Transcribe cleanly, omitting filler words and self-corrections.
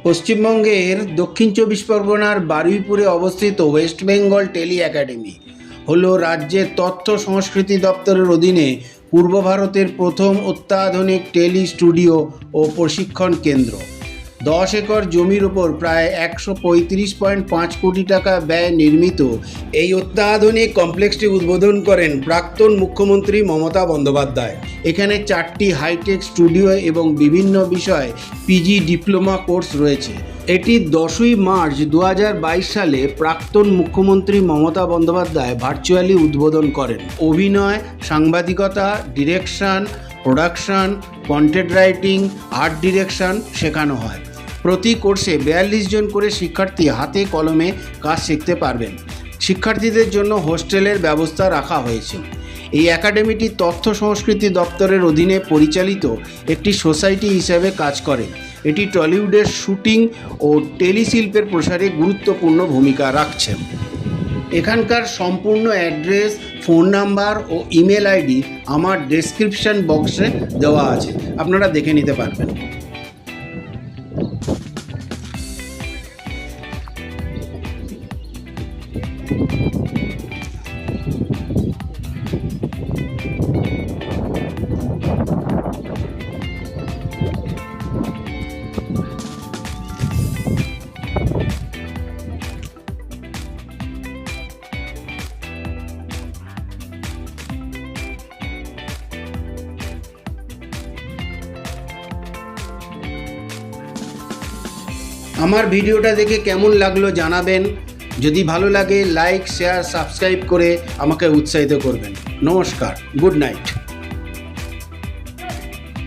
পশ্চিমবঙ্গের দক্ষিণ চব্বিশ পরগনার বারুইপুরে অবস্থিত ওয়েস্ট বেঙ্গল টেলি একাডেমি হলো রাজ্যের তথ্য সংস্কৃতি দপ্তরের অধীনে পূর্ব ভারতের প্রথম অত্যাধুনিক টেলি স্টুডিও ও প্রশিক্ষণ কেন্দ্র। 10 একর জমির ওপর প্রায় 135.5 কোটি টাকা ব্যয় নির্মিত এই অত্যাধুনিক কমপ্লেক্সটি উদ্বোধন করেন প্রাক্তন মুখ্যমন্ত্রী মমতা বন্দ্যোপাধ্যায়। এখানে 4টি হাইটেক স্টুডিও এবং বিভিন্ন বিষয়ে পিজি ডিপ্লোমা কোর্স রয়েছে। এটি 10ই মার্চ 2022 সালে প্রাক্তন মুখ্যমন্ত্রী মমতা বন্দ্যোপাধ্যায় ভার্চুয়ালি উদ্বোধন করেন। অভিনয়, সাংবাদিকতা, direction, production, content writing, art direction শেখানো হয়। প্রতি কোর্সে 42 জন করে শিক্ষার্থী হাতে কলমে কাজ শিখতে পারবেন। শিক্ষার্থীদের জন্য হোস্টেলের ব্যবস্থা রাখা হয়েছে। এই একাডেমিটি তথ্য সংস্কৃতি দপ্তরের অধীনে পরিচালিত একটি সোসাইটি হিসেবে কাজ করে। এটি টলিউডের শুটিং ও টেলিশিল্পের প্রসারে গুরুত্বপূর্ণ ভূমিকা রাখছে। এখানকার সম্পূর্ণ অ্যাড্রেস, ফোন নাম্বার ও ইমেল আইডি আমার ডেসক্রিপশন বক্সে দেওয়া আছে, আপনারা দেখে নিতে পারবেন। আমার ভিডিওটা দেখে কেমন লাগলো জানাবেন। যদি ভালো লাগে লাইক, শেয়ার, সাবস্ক্রাইব করে আমাকে উৎসাহিত করবেন। নমস্কার, গুড নাইট।